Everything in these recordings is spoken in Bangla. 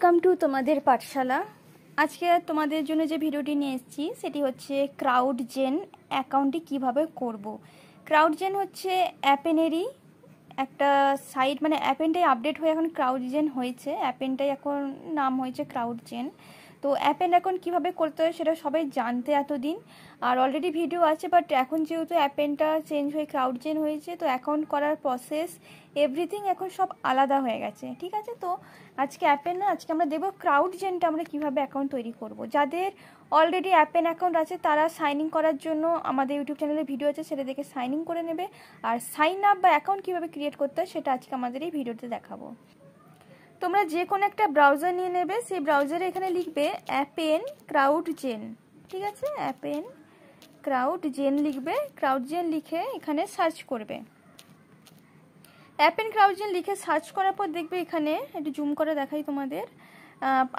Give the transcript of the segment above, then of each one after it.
ওয়েলকাম টু তোমাদের পাঠশালা। আজকে তোমাদের জন্য যে ভিডিওটি নিয়ে এসেছি সেটি হচ্ছে ক্রাউডজেন অ্যাকাউন্টটি কিভাবে করব। ক্রাউডজেন হচ্ছে অ্যাপেনেরই একটা সাইট, মানে অ্যাপেনটাই আপডেট হয়ে এখন ক্রাউডজেন হয়েছে, অ্যাপেনটাই এখন নাম হয়েছে ক্রাউডজেন। তো অ্যাপেন এখন কীভাবে করতে হয় সেটা সবাই জানতে এতদিন, আর অলরেডি ভিডিও আছে, বাট এখন যেহেতু অ্যাপেনটা চেঞ্জ হয়ে ক্রাউডজেন হয়েছে তো অ্যাকাউন্ট করার প্রসেস এভরিথিং এখন সব আলাদা হয়ে গেছে। ঠিক আছে, তো আজকে অ্যাপেন না, আজকে আমরা দেবো ক্রাউডজেনটা আমরা কীভাবে অ্যাকাউন্ট তৈরি করব। যাদের অলরেডি অ্যাপেন অ্যাকাউন্ট আছে তারা সাইন ইন করার জন্য আমাদের ইউটিউব চ্যানেলে ভিডিও আছে, সেটা দেখে সাইন ইন করে নেবে। আর সাইন আপ বা অ্যাকাউন্ট কীভাবে ক্রিয়েট করতে হয় সেটা আজকে আমাদের এই ভিডিওতে দেখাবো। তোমরা যে কোনো একটা ব্রাউজার নিয়ে নেবে, সেই ব্রাউজারে এখানে লিখবে অ্যাপেন ক্রাউডজেন। ঠিক আছে, অ্যাপেন ক্রাউডজেন লিখবে, ক্রাউডজেন লিখে এখানে সার্চ করবে। অ্যাপেন ক্রাউডজেন লিখে সার্চ করার পর দেখবে এখানে একটু জুম করে দেখাই তোমাদের।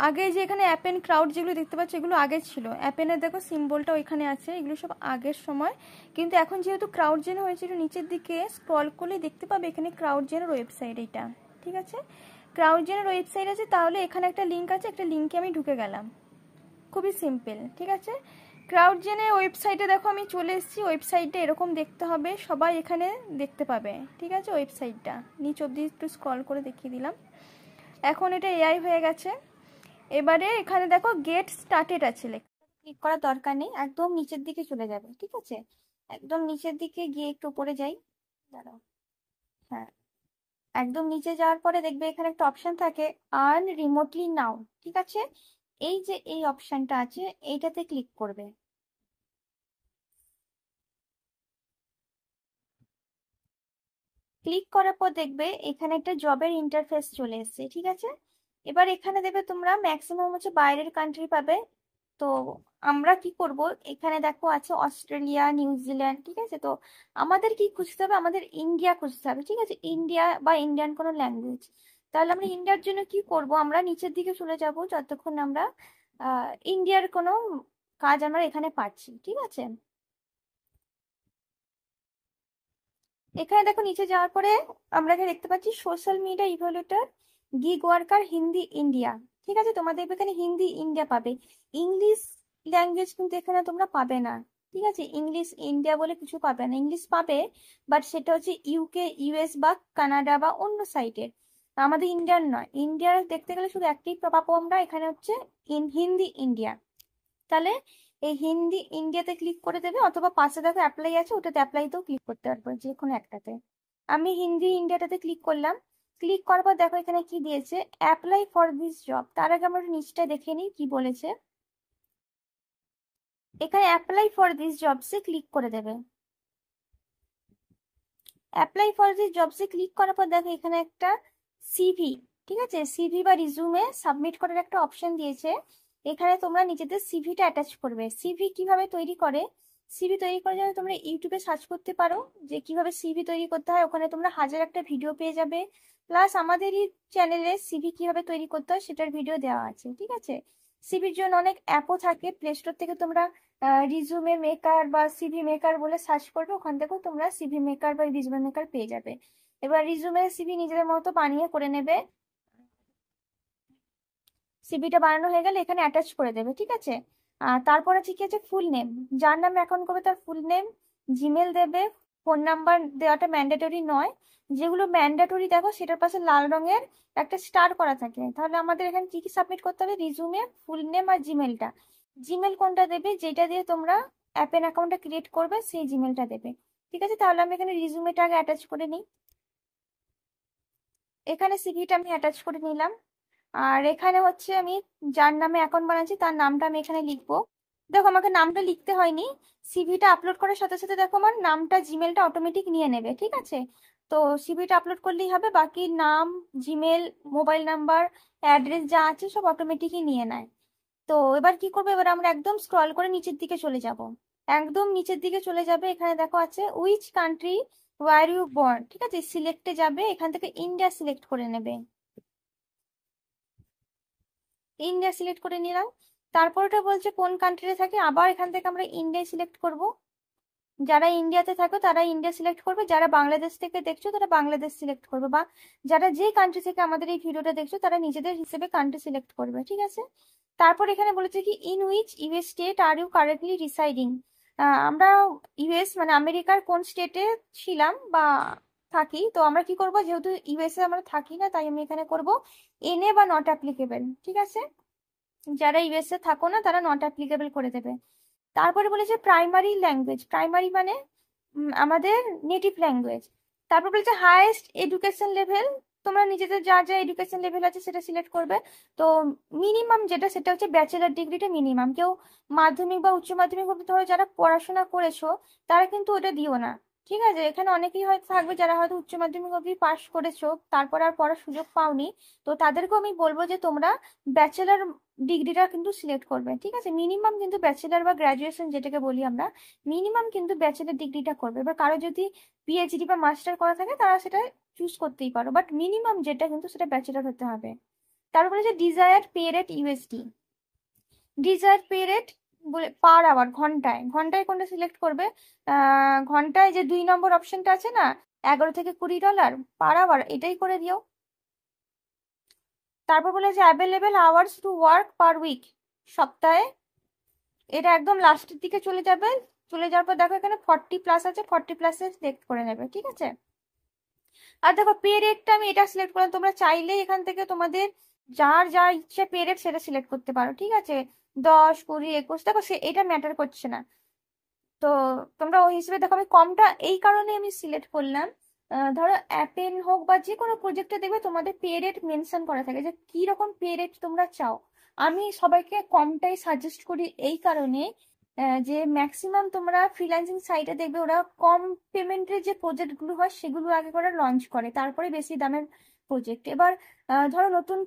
আগে যে এখানে অ্যাপেন ক্রাউড যেগুলো দেখতে পাচ্ছ এগুলো আগে ছিল, অ্যাপেনের দেখো সিম্বলটা ওইখানে আছে, এগুলো সব আগের সময়। কিন্তু এখন যেহেতু ক্রাউডজেন হয়েছে একটু নিচের দিকে স্ক্রল করলে দেখতে পাবে এখানে ক্রাউডজেনের ওয়েবসাইট এটা। ঠিক আছে, ক্রাউডজেনের ওয়েবসাইট আছে, তাহলে এখানে একটা লিঙ্ক আছে, একটা লিঙ্কে আমি ঢুকে গেলাম, খুবই সিম্পল। ঠিক আছে, ক্রাউডজেনের ওয়েবসাইটে দেখো আমি চলে এসেছি। ওয়েবসাইটটা এরকম দেখতে হবে, সবাই এখানে দেখতে পাবে। ঠিক আছে, ওয়েবসাইটটা নিচ অব্দি একটু স্ক্রল করে দেখিয়ে দিলাম। এখন এটা এআই হয়ে গেছে। এবারে এখানে দেখো গেট স্টার্টেড আছে লেখা, ক্লিক করার দরকার নেই, একদম নিচের দিকে চলে যাবে। ঠিক আছে, একদম নিচের দিকে গিয়ে একটু উপরে যাই, দাঁড়াও। হ্যাঁ, একদম নিচে যাওয়ার পরে দেখবে এখানে একটা অপশন থাকে আর্ন রিমোটলি নাও। ঠিক আছে, এই যে এই অপশনটা আছে এইটাতে ক্লিক করবে। ক্লিক করার পর দেখবে এখানে একটা জবের ইন্টারফেস চলে এসেছে। ঠিক আছে, এবার এখানে দেখবে তোমরা ম্যাক্সিমাম হচ্ছে বাইরের কান্ট্রি পাবে। তো আমরা কি করব, এখানে দেখো আছে অস্ট্রেলিয়া, নিউজিল্যান্ড। ঠিক আছে, তো আমাদের কি খুঁজতে হবে, আমাদের ইন্ডিয়া খুঁজতে হবে। ঠিক আছে, ইন্ডিয়া বা ইন্ডিয়ান কোনো ল্যাঙ্গুয়েজ। তাহলে আমরা ইন্ডিয়ার জন্য কি করব, আমরা নিচের দিকে চলে যাব যতক্ষণ আমরা ইন্ডিয়ার কোনো কাজ আমরা এখানে পাচ্ছি। ঠিক আছে, এখানে দেখো নিচে যাওয়ার পরে আমরা এখানে দেখতে পাচ্ছি social media evaluator gig worker Hindi India. ঠিক আছে, তোমাদের এখানে হিন্দি ইন্ডিয়া পাবে, ইংলিশ ল্যাঙ্গুয়েজ কিন্তু এখানে তোমরা পাবে না। ঠিক আছে, ইংলিশ ইন্ডিয়া বলে কিছু পাবে না, ইংলিশ পাবে বাট সেটা হচ্ছে ইউকে, ইউএস বা কানাডা বা অন্য সাইটের, আমাদের ইন্ডিয়ার নয়। ইন্ডিয়ার দেখতে গেলে শুধু একটাই পাবো আমরা, এখানে হচ্ছে হিন্দি ইন্ডিয়া। তাহলে এই হিন্দি ইন্ডিয়াতে ক্লিক করে দেবে, অথবা পাশে দেখো অ্যাপ্লাই আছে, ওটাতে অ্যাপ্লাইতেও ক্লিক করতে পারবে, যে কোনো একটাতে। আমি হিন্দি ইন্ডিয়াটাতে ক্লিক করলাম। ক্লিক করার পর দেখো এখানে কি দিয়েছে, অ্যাপ্লাই ফর দিস জব। তার আগে আমরা নিচটা দেখে নিই কি বলেছে। এখানে অ্যাপ্লাই ফর দিস জবসে ক্লিক করে দেবে। অ্যাপ্লাই ফর দিস জবসে ক্লিক করার পর দেখো এখানে একটা সিভি, ঠিক আছে, সিভি বা রিজুমে সাবমিট করার একটা অপশন দিয়েছে। এখানে তোমরা নিজেদের সিভিটা অ্যাটাচ করবে। সিভি কিভাবে তৈরি করে, সিভি তৈরি করার জন্য তোমরা ইউটিউবে সার্চ করতে পারো যে কিভাবে সিভি তৈরি করতে হয়, ওখানে তোমরা হাজার একটা ভিডিও পেয়ে যাবে। প্লাস আমাদেরই চ্যানেলে সিভি কিভাবে তৈরি করতে হয় সেটার ভিডিও দেওয়া আছে। ঠিক আছে, সিভির জন্য অনেক অ্যাপও থাকে, প্লে স্টোর থেকে তোমরা রিজুমে মেকার বা সিভি মেকার বলে সার্চ করবে, ওখান থেকেও তোমরা সিভি মেকার বা রিজুমে মেকার পেয়ে যাবে। এবার রিজুমে সিভি নিজেদের মতো বানিয়ে করে নেবে। সিভিটা বানানো হয়ে গেলে এখানে অ্যাটাচ করে দেবে। ঠিক আছে, আর তারপরে ঠিক আছে ফুল নেম, যার নামে অ্যাকাউন্ট করবে তার ফুল নেম, জিমেল দেবে। ফোন নাম্বার দেওয়াটা ম্যান্ডেটরি নয়, যেগুলো ম্যান্ডেটরি দেখো সেটার পাশে লাল রঙের একটা স্টার করা থাকে। তাহলে আমাদের এখানে কি কি সাবমিট করতে হবে, রিজুমে, ফুল নেম আর জিমেলটা। জিমেল কোনটা দেবে, যেটা দিয়ে তোমরা অ্যাপেন অ্যাকাউন্টটা ক্রিয়েট করবে সেই জিমেলটা দেবে। ঠিক আছে, তাহলে আমি এখানে রিজুমেটা আগে অ্যাটাচ করে নিই। এখানে সিভিটা আমি অ্যাটাচ করে নিলাম। আর এখানে হচ্ছে আমি যার নামে অ্যাকাউন্ট বানাচ্ছি তার নামটা আমি এখানে লিখবো। দেখো আমাকে নামটা লিখতে হয়নি, সিভিটা আপলোড করার সাথে সাথে দেখো আমার নামটা জিমেলটা অটোমেটিক নিয়ে নেবে। ঠিক আছে, তো সিভিটা আপলোড করলেই হবে, বাকি নাম, জিমেল, মোবাইল নাম্বার, অ্যাড্রেস যা আছে সব অটোমেটিকই নিয়ে নেয়। তো এবার কি করবো, এবার আমরা একদম স্ক্রল করে নিচের দিকে চলে যাব। একদম নিচের দিকে চলে যাবে, এখানে দেখো আছে which country were you born. ঠিক আছে, সিলেক্টে যাবে, এখান থেকে ইন্ডিয়া সিলেক্ট করে নেবে। ইন্ডিয়া সিলেক্ট করে নিলাম। তারপর ওটা বলছে কোন কান্ট্রিতে থাকে, আবার এখান থেকে আমরা ইন্ডিয়া সিলেক্ট করব। যারা ইন্ডিয়াতে থাকো তারা ইন্ডিয়া সিলেক্ট করবে, যারা বাংলাদেশ থেকে দেখছো তারা বাংলাদেশ সিলেক্ট করবে, বা যারা যে কান্ট্রি থেকে আমাদের এই ভিডিওটা দেখছো তারা নিজেদের হিসেবে কান্ট্রি সিলেক্ট করবে, ঠিক আছে। তারপর এখানে বলেছে কি, in which US state are you currently residing. আমরা ইউএস মানে আমেরিকার কোন স্টেটে ছিলাম বা থাকি, তো আমরা কি করব, যেহেতু ইউএসএ আমরা থাকি না তাই আমি এখানে করব এনএ বা নট অ্যাপ্লিকেবল, ঠিক আছে। যারা ইউএসএ থাকো না তারা নট অ্যাপ্লিকেবল করে দেবে। তারপরে বলেছে প্রাইমারি ল্যাঙ্গুয়েজ, প্রাইমারি মানে আমাদের নেটিভ ল্যাঙ্গুয়েজ। তারপর বলেছে হাইয়েস্ট এডুকেশন লেভেল, তোমরা নিজেদের যা যা এডুকেশন লেভেল আছে সেটা সিলেক্ট করবে। তো মিনিমাম যেটা সেটা হচ্ছে ব্যাচেলার ডিগ্রিটা মিনিমাম। কেউ মাধ্যমিক বা উচ্চ মাধ্যমিক অবধি ধরো যারা পড়াশোনা করেছো তারা কিন্তু ওটা দিও না, ঠিক আছে। এখানে অনেকেই হয়তো থাকবে যারা হয়তো উচ্চ মাধ্যমিক অবধি পাস করেছো, তারপর আর পড়ার সুযোগ পাওনি, তো তাদেরকেও আমি বলবো যে তোমরা ব্যাচেলার ডিগ্রিটা কিন্তু সিলেক্ট করবে, ঠিক আছে। মিনিমাম কিন্তু ব্যাচেলার বা গ্রাজুয়েশন যেটাকে বলি আমরা, মিনিমাম কিন্তু ব্যাচেলার ডিগ্রিটা করবে। এবার কারো যদি পিএইচডি বা মাস্টার করা থাকে তারা সেটা চুজ করতেই পারো, বাট মিনিমাম যেটা কিন্তু সেটা ব্যাচেলার হতে হবে। তারপরে যে desire pay rate USD, desire pay rate বলে পার আওয়ার, ঘন্টায়, ঘন্টায় কোনটা সিলেক্ট করবে, ঘন্টায় যে 2 নম্বর অপশনটা আছে না, 11 থেকে $20 পার আওয়ার, এটাই করে দিও। তারপর বলেছে available hours to work per week, সপ্তাহে, এটা একদম লাস্টের দিকে চলে যাবে। চলে যাওয়ার পর দেখো এখানে 40+ আছে, 40+ সিলেক্ট করে নেবে, ঠিক আছে। আর দেখো পে রেটটা আমি এটা সিলেক্ট করলাম, তোমরা চাইলে এখান থেকে তোমাদের যার যা ইচ্ছে পে রেট সেটা সিলেক্ট করতে পারো, ঠিক আছে। 10, 20, 21, দেখো সে এটা ম্যাটার করছে না। তো তোমরা ওই হিসেবে দেখো, আমি কমটা এই কারণে আমি সিলেক্ট করলাম, ধরো অ্যাপেন হোক বা যে কোনো প্রজেক্টে দেখবে তোমাদের পে রেট মেনশন করা থাকে যে কি রকম পে রেট তোমরা চাও। আমি সবাইকে কমটাই সাজেস্ট করি এই কারণে, যে ম্যাক্সিমাম তোমরা ফ্রিল্যান্সিং সাইটে দেখবে ওরা কম পেমেন্টের যে প্রজেক্টগুলো হয় সেগুলো আগে করে লঞ্চ করে, তারপরে বেশি দামের প্রজেক্ট। এবার ধরো নতুন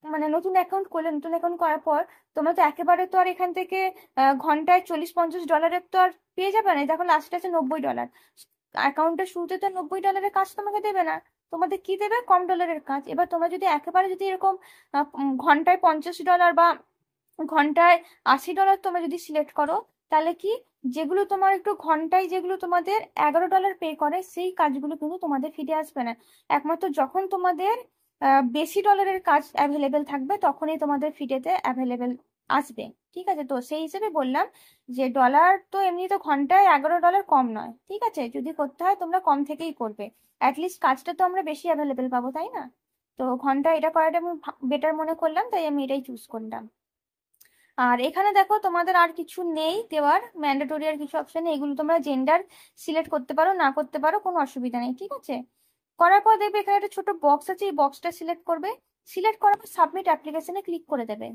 মানে নতুন অ্যাকাউন্ট করলে, নতুন অ্যাকাউন্ট করার পর তোমরা তো একেবারে তো আর এখান থেকে ঘন্টায় 40-50 ডলারের তো আর পেয়ে যাবে না। দেখো লাস্টে আছে $90, অ্যাকাউন্টের শুরুতে তো $90 কাজ তোমাকে দেবে না, তোমাদের কি দেবে, কম ডলারের কাজ। এবার তোমরা যদি একেবারে যদি এরকম ঘন্টায় $50 বা ঘন্টায় $80 তোমরা যদি সিলেক্ট করো, তাহলে কি, যেগুলো তোমার একটু ঘন্টায় যেগুলো তোমাদের $11 পে করে সেই কাজগুলো কিন্তু তোমাদের ফিরে আসবে না। একমাত্র যখন তোমাদের বেশি ডলারের কাজ অ্যাভেলেবেল থাকবে তখনই তোমাদের ফিডেতে অ্যাভেলেবেল আসবে, ঠিক আছে। তো সেই হিসেবে বললাম যে ডলার তো এমনি তো ঘন্টায় $11 কম নয়, ঠিক আছে। যদি করতে হয় তোমরা কম থেকেই করবে, অ্যাটলিস্ট কাজটা তো আমরা বেশি অ্যাভেলেবেল পাবো, তাই না। তো ঘন্টা এটা করাটা আমি বেটার মনে করলাম, তাই আমি এটাই চুজ করলাম। আর এখানে দেখো তোমাদের আর কিছু নেই দেওয়ার, ম্যান্ডেটরি আর কিছু অপশন নেই, এগুলো তোমরা জেন্ডার সিলেক্ট করতে পারো না করতে পারো, কোনো অসুবিধা নেই, ঠিক আছে। করার পর দেখবে এখানে একটা ছোট বক্স আছে, এই বক্সটা সিলেক্ট করবে। সিলেক্ট করার পর সাবমিট অ্যাপ্লিকেশনে ক্লিক করে দেবে।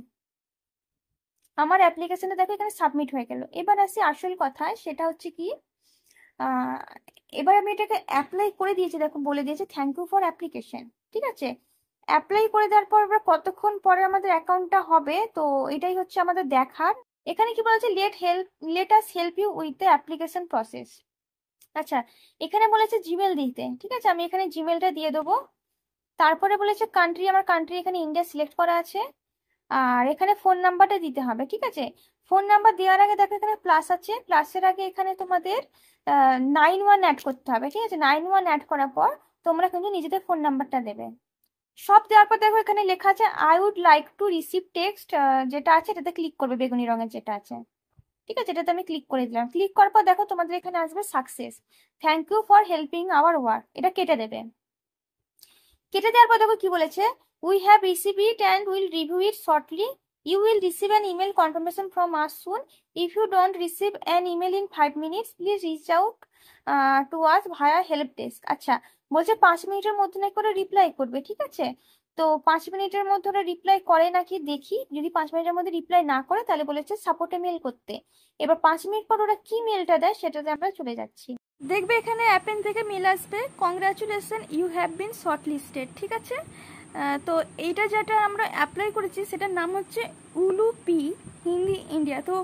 আমার অ্যাপ্লিকেশনে দেখো এখানে সাবমিট হয়ে গেল। এবার আসি আসল কথায়, সেটা হচ্ছে কি, আহ এবার আমি এটাকে অ্যাপ্লাই করে দিয়েছি, দেখো বলে দিয়েছে থ্যাংক ইউ ফর অ্যাপ্লিকেশন, ঠিক আছে। অ্যাপ্লাই করে দেওয়ার পর এবার কতক্ষণ পরে আমাদের অ্যাকাউন্টটা হবে, তো এটাই হচ্ছে আমাদের দেখার। এখানে কি বলেছে, let us help you with the application process. আচ্ছা, এখানে বলেছে জিমেল দিতে, ঠিক আছে, আমি এখানে জিমেলটা দিয়ে দেবো। তারপরে বলেছে কান্ট্রি, আমার কান্ট্রি এখানে ইন্ডিয়া সিলেক্ট করা আছে। আর এখানে ফোন নাম্বারটা দিতে হবে, ঠিক আছে। ফোন নাম্বার দেওয়ার আগে দেখো এখানে প্লাস আছে, প্লাসের আগে এখানে তোমাদের 91 অ্যাড করতে হবে, ঠিক আছে। 91 অ্যাড করার পর তোমরা কিন্তু নিজেদের ফোন নাম্বারটা দেবে। সব দেওয়ার পর দেখো এখানে লেখা আছে I would like to receive text, যেটা আছে এটাতে ক্লিক করবে, বেগুনি রঙের যেটা আছে, ঠিক আছে। এটাতে আমি ক্লিক করে দিলাম। ক্লিক করার পর দেখো তোমাদের এখানে আসবে success, thank you for helping our work, এটা কেটে দেবে। কেটে দেওয়ার পর দেখো কি বলেছে, we have receive it and will review it shortly, you will receive an email confirmation from us soon, if you don't receive an email in 5 minutes please reach out to us via help desk. আচ্ছা, বলছে 5 মিনিটের মধ্যে নাকি করে রিপ্লাই করবে, ঠিক আছে। তো 5 মিনিটের মধ্যে ওরা রিপ্লাই করে নাকি দেখি, যদি 5 মিনিটের মধ্যে রিপ্লাই না করে তাহলে বলেছে সাপোর্টে মেল করতে। এবার 5 মিনিট পর ওরা কি মেলটা দেয় সেটাতে আমরা চলে যাচ্ছি। দেখবে এখানে অ্যাপেন থেকে মেল আসবে, congratulation you have been shortlisted, ঠিক আছে। তো এইটা যেটা আমরা অ্যাপ্লাই করেছি সেটার নাম হচ্ছে উলুপি হিন্দি ইন্ডিয়া। তো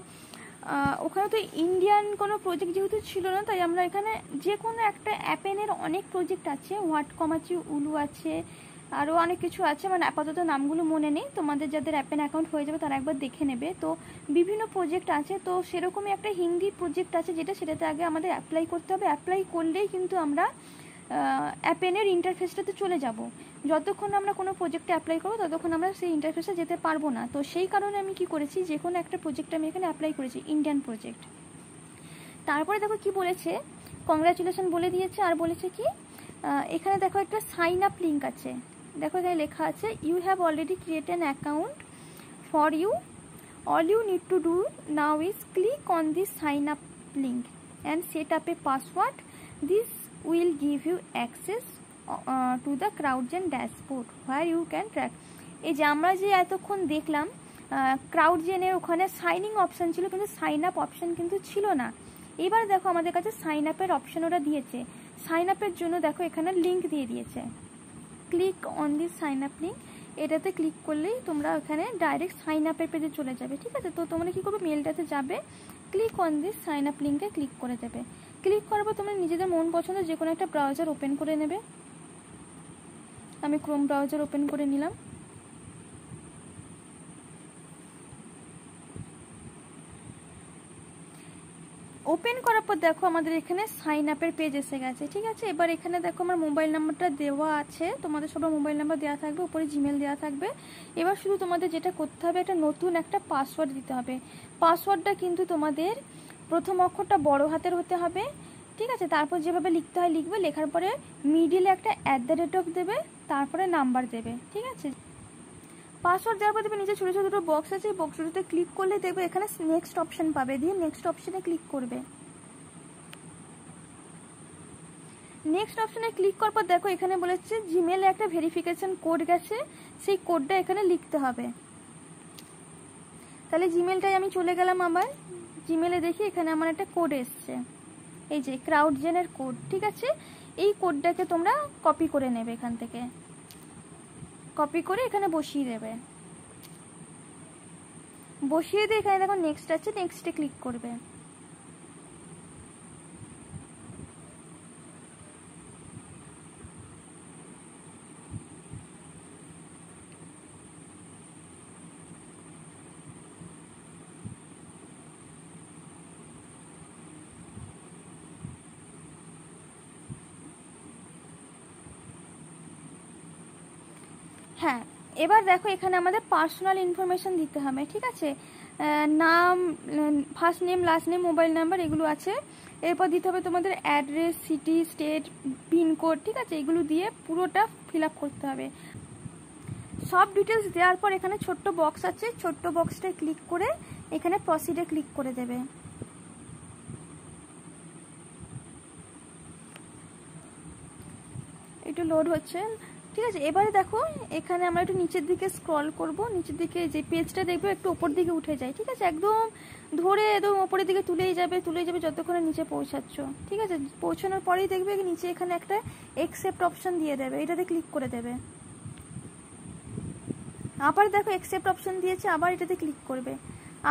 ওখানে তো ইন্ডিয়ান কোনো প্রজেক্ট যেহেতু ছিল না, তাই আমরা এখানে যে কোনো একটা অ্যাপেনের অনেক প্রজেক্ট আছে, হোয়াটকম আছে, উলু আছে, আরও অনেক কিছু আছে, মানে আপাতত নামগুলো মনে নেই, তোমাদের যাদের অ্যাপেন অ্যাকাউন্ট হয়ে যাবে তারা একবার দেখে নেবে। তো বিভিন্ন প্রজেক্ট আছে, তো সেরকমই একটা হিন্দি প্রজেক্ট আছে সেটাতে আগে আমাদের অ্যাপ্লাই করতে হবে। অ্যাপ্লাই করলেই কিন্তু আমরা অ্যাপেনের ইন্টারফেসটাতে চলে যাব। যতক্ষণ আমরা কোনো প্রজেক্টে অ্যাপ্লাই করবো ততক্ষণ আমরা সেই ইন্টারফেসে যেতে পারবো না। তো সেই কারণে আমি কি করেছি, যে কোনো একটা প্রজেক্টে আমি এখানে অ্যাপ্লাই করেছি, ইন্ডিয়ান প্রজেক্ট। তারপরে দেখো কি বলেছে, কংগ্রাচুলেশন বলে দিয়েছে, আর বলেছে কি এখানে দেখো একটা সাইন আপ লিঙ্ক আছে। দেখো এখানে লেখা আছে you have already create an account for you, all you need to do now is click on this sign up link and set up a password. This will give you access to the CrowdGen dashboard where you can track। এই যে আমরা যে এতক্ষণ দেখলাম CrowdGen-এর ওখানে সাইনিং অপশন ছিল, কিন্তু সাইন আপ অপশন কিন্তু ছিল না। এবার দেখো আমাদের কাছে সাইন আপের অপশন ওরা দিয়েছে। সাইন আপের জন্য দেখো এখানে লিঙ্ক দিয়ে দিয়েছে, click on this sign up link. এটাতে ক্লিক করলেই তোমরা ওখানে ডাইরেক্ট সাইন আপের পেজে চলে যাবে, ঠিক আছে। তো তোমরা কি করবে, মেলটাতে যাবে, click on this sign up লিঙ্কে ক্লিক করে দেবে। ক্লিক করার পর তোমরা নিজেদের মন পছন্দের যে কোনো একটা ব্রাউজার ওপেন করে নেবে। আমি ক্রোম ব্রাউজার ওপেন করে নিলাম। ওপেন করার পর দেখো আমাদের এখানে সাইন আপের পেজ এসে গেছে, ঠিক আছে। এবার এখানে দেখো আমার মোবাইল নাম্বারটা দেওয়া আছে, তোমাদের সবার মোবাইল নাম্বার দেওয়া থাকবে, উপরে জিমেল দেওয়া থাকবে। এবার শুধু তোমাদের যেটা করতে হবে, একটা নতুন একটা পাসওয়ার্ড দিতে হবে। পাসওয়ার্ডটা কিন্তু তোমাদের প্রথম অক্ষরটা বড় হাতের হতে হবে, ঠিক আছে। তারপর যেভাবে লিখতে হয় লিখবে, লেখার পরে মিডিলে একটা @ দেবে, তারপরে নাম্বার দেবে, ঠিক আছে। পাসওয়ার্ড দেওয়ার পর দেবে, নিচে ছোটো ছোটো দুটো বক্স আছে, বক্স দুটোতে ক্লিক করলে দেখবে এখানে নেক্সট অপশন পাবে, দিয়ে নেক্সট অপশনে ক্লিক করবে। নেক্সট অপশনে ক্লিক করার পর দেখো এখানে বলেছে জিমেলে একটা ভেরিফিকেশন কোড গেছে, সেই কোডটা এখানে লিখতে হবে। তাহলে জিমেলটাই আমি চলে গেলাম, আবার জিমেলে দেখি এখানে আমার একটা কোড এসছে, এই যে CrowdGen-এর কোড, ঠিক আছে। এই কোডটাকে তোমরা কপি করে নেবে, এখান থেকে কপি করে এখানে বসিয়ে দেবে। বসিয়ে দিয়ে এখানে দেখো নেক্সট আছে, নেক্সটে ক্লিক করবে। হ্যাঁ, এবার দেখো এখানে আমাদের পার্সোনাল ইনফরমেশন দিতে হবে, ঠিক আছে। নাম, first name, last name, mobile number এগুলো আছে। এরপর দিতে হবে তোমাদের অ্যাড্রেস, সিটি, স্টেট, পিনকোড, ঠিক আছে। এগুলো দিয়ে পুরোটা ফিল আপ করতে হবে। সব ডিটেলস দেওয়ার পর এখানে ছোট্ট বক্স আছে, ছোট্ট বক্সটায় ক্লিক করে এখানে প্রসিডে ক্লিক করে দেবে। একটু লোড হচ্ছে, ঠিক আছে। এবারে দেখো এখানে আমরা একটু নিচের দিকে স্ক্রল করব, নিচের দিকে যে পেজটা দেখবে একটু ওপর দিকে উঠে যায়, ঠিক আছে। একদম ধরে একদম ওপরের দিকে তুলেই যাবে যতক্ষণে নিচে পৌঁছাচ্ছ, ঠিক আছে। পৌঁছানোর পরেই দেখবে নিচে এখানে একটা অ্যাকসেপ্ট অপশন দিয়ে দেবে, এটাতে ক্লিক করে দেবে। আবার দেখো অ্যাকসেপ্ট অপশন দিয়েছে, আবার এটাতে ক্লিক করবে।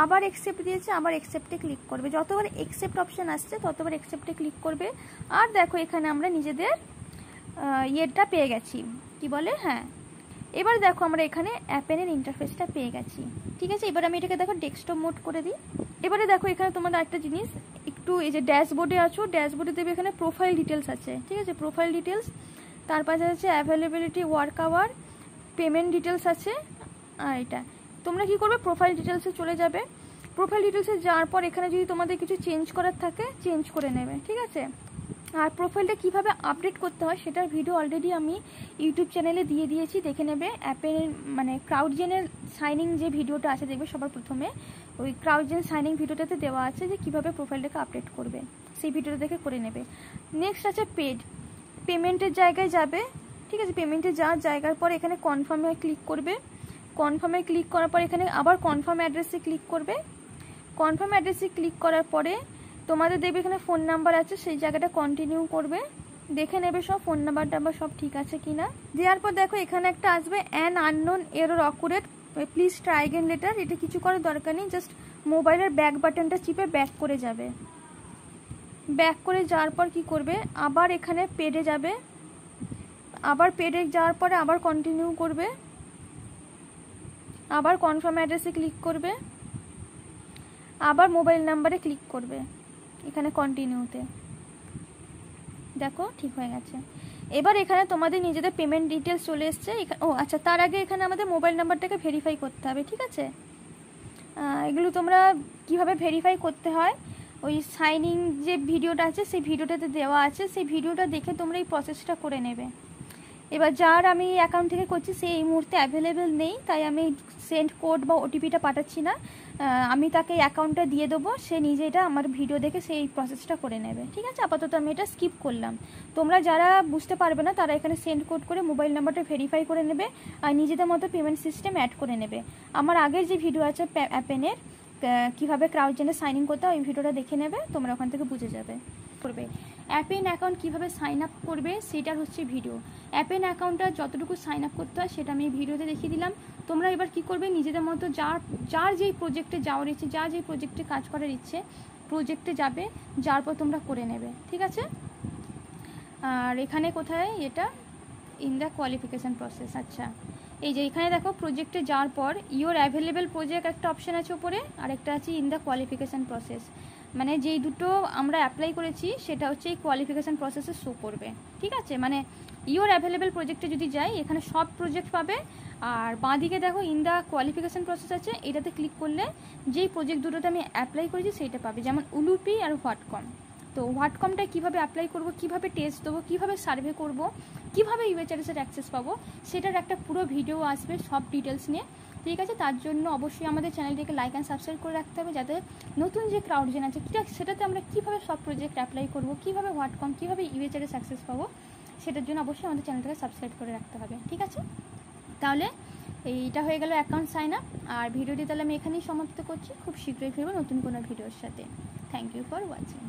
আবার অ্যাকসেপ্ট দিয়েছে, আবার অ্যাকসেপ্টে ক্লিক করবে। যতবার অ্যাকসেপ্ট অপশন আসছে ততবার অ্যাকসেপ্টে ক্লিক করবে। আর দেখো এখানে আমরা নিজেদের ইয়েটা পেয়ে গেছি, কি বলে, হ্যাঁ। এবার দেখো আমরা এখানে অ্যাপেনের ইন্টারফেসটা পেয়ে গেছি, ঠিক আছে। এবার আমি এটাকে দেখো ডেস্কটপ মোড করে দিই। এবারে দেখো এখানে তোমাদের একটা জিনিস, একটু এই যে ড্যাশবোর্ডে আছো, ড্যাশবোর্ডে দেবে এখানে প্রোফাইল ডিটেলস আছে, ঠিক আছে। প্রোফাইল ডিটেলস, তার পাশে আছে availability, work hour, payment details আছে। আর এটা তোমরা কি করবে, প্রোফাইল ডিটেলসে চলে যাবে। প্রোফাইল ডিটেলসে যাওয়ার পর এখানে যদি তোমাদের কিছু চেঞ্জ করার থাকে চেঞ্জ করে নেবে, ঠিক আছে। আর প্রোফাইলটা কিভাবে আপডেট করতে হয় সেটার ভিডিও অলরেডি আমি ইউটিউব চ্যানেলে দিয়ে দিয়েছি, দেখে নেবে। অ্যাপের মানে CrowdGen-এর সাইনিং যে ভিডিওটা আছে দেখবে সবার প্রথমে, ওই CrowdGen সাইনিং ভিডিওটাতে দেওয়া আছে যে কিভাবে প্রোফাইলটাকে আপডেট করবে, সেই ভিডিওটা দেখে করে নেবে। নেক্সট আছে পেমেন্টের জায়গায় যাবে, ঠিক আছে। পেমেন্টে যাওয়ার জায়গার পর এখানে কনফার্মে ক্লিক করবে। কনফার্মে ক্লিক করার পর এখানে আবার কনফার্ম অ্যাড্রেসে ক্লিক করবে। কনফার্ম অ্যাড্রেসে ক্লিক করার পরে তোমাদের দেখবে এখানে ফোন নাম্বার আছে, সেই জায়গাটা কন্টিনিউ করবে, দেখে নেবে সব ফোন নাম্বার সব ঠিক আছে কিনা। দেওয়ার পর দেখো এখানে একটা আসবে an unknown error occurred, please try again later. এটা কিছু করার দরকার নেই, জাস্ট মোবাইলের ব্যাক বাটনটা চিপে ব্যাক করে যাবে। ব্যাক করে যাওয়ার পর কি করবে, আবার এখানে পেডে যাবে। আবার পেডে যাওয়ার পরে আবার কন্টিনিউ করবে, আবার কনফার্ম অ্যাড্রেসে ক্লিক করবে, আবার মোবাইল নাম্বারে ক্লিক করবে এখানে কন্টিনিউতে। দেখো ঠিক হয়ে গেছে। এবার এখানে তোমাদের নিজেদের পেমেন্ট ডিটেলস চলে এসছে। ও আচ্ছা, তার আগে এখানে আমাদের মোবাইল নাম্বারটাকে ভেরিফাই করতে হবে, ঠিক আছে? এগুলো তোমরা কিভাবে ভেরিফাই করতে হয় ওই সাইন ইন যে ভিডিওটা আছে সেই ভিডিওটাতে দেওয়া আছে, সেই ভিডিওটা দেখে তোমরা এই প্রসেসটা করে নেবে। এবার যার আমি অ্যাকাউন্ট থেকে করছি সে এই মুহূর্তে অ্যাভেলেবেল নেই, তাই আমি সেন্ড কোড বা ওটিপিটা পাঠাচ্ছি না। আমি তাকে অ্যাকাউন্টটা দিয়ে দেবো, সে নিজে এটা আমার ভিডিও দেখে সেই প্রসেসটা করে নেবে, ঠিক আছে? আপাতত আমি এটা স্কিপ করলাম। তোমরা যারা বুঝতে পারবে না তারা এখানে সেন্ড কোড করে মোবাইল নাম্বারটা ভেরিফাই করে নেবে আর নিজেদের মতো পেমেন্ট সিস্টেম অ্যাড করে নেবে। আমার আগের যে ভিডিও আছে অ্যাপেনের কীভাবে ক্রাউডজেনে সাইন ইন করতে হয় ওই ভিডিওটা দেখে নেবে, তোমরা ওখান থেকে বুঝে যাবে। করবে অ্যাপেন অ্যাকাউন্ট কীভাবে সাইন আপ করবে সেটার হচ্ছে ভিডিও। অ্যাপেন অ্যাকাউন্টটা যতটুকু সাইন আপ করতে হয় সেটা আমি এই ভিডিওতে দেখিয়ে দিলাম। তোমরা এবার কি করবে, নিজেদের মতো যার যেই প্রজেক্টে যাওয়ার ইচ্ছে, যার যেই প্রজেক্টে কাজ করার ইচ্ছে প্রজেক্টে যাবে, যার পর তোমরা করে নেবে, ঠিক আছে? আর এখানে কোথায় এটা ইন দ্য কোয়ালিফিকেশান প্রসেস। আচ্ছা, এই যে এখানে দেখো প্রজেক্টে যাওয়ার পর ইওর অ্যাভেলেবেল প্রজেক্ট একটা অপশান আছে ওপরে, আর একটা আছে ইন দ্য কোয়ালিফিকেশান প্রসেস। মানে যেই দুটো আমরা অ্যাপ্লাই করেছি সেটা হচ্ছে এই কোয়ালিফিকেশান প্রসেসে শো করবে, ঠিক আছে? মানে ইওর অ্যাভেলেবেল প্রজেক্টে যদি যাই এখানে সব প্রজেক্ট পাবে, আর বাঁদিকে দেখো ইন দ্য কোয়ালিফিকেশান প্রসেস আছে, এটাতে ক্লিক করলে যেই প্রজেক্ট দুটোতে আমি অ্যাপ্লাই করেছি সেইটা পাবে, যেমন উলুপি আর হোয়াটকম। তো হোয়াটকমটা কীভাবে অ্যাপ্লাই করব, কীভাবে টেস্ট দেবো, কীভাবে সার্ভে করব, কীভাবে ইউএইচআরএসের অ্যাক্সেস পাবো, সেটার একটা পুরো ভিডিও আসবে সব ডিটেলস নিয়ে, ঠিক আছে? তার জন্য অবশ্যই আমাদের চ্যানেলটিকে লাইক অ্যান্ড সাবস্ক্রাইব করে রাখতে হবে, যাতে নতুন যে ক্রাউডজেন আছে সেটাতে আমরা কীভাবে সব প্রজেক্ট অ্যাপ্লাই করব, কীভাবে হোয়াটকম, কীভাবে ইউএইচআরএস অ্যাক্সেস পাবো, সেটার জন্য অবশ্যই আমাদের চ্যানেলটাকে সাবস্ক্রাইব করে রাখতে হবে, ঠিক আছে? তাহলে এইটা হয়ে গেল অ্যাকাউন্ট সাইন আপ। আর ভিডিওটি তাহলে আমি এখানেই সমাপ্ত করছি। খুব শীঘ্রই ফিরবো নতুন কোনো ভিডিওর সাথে। Thank you for watching.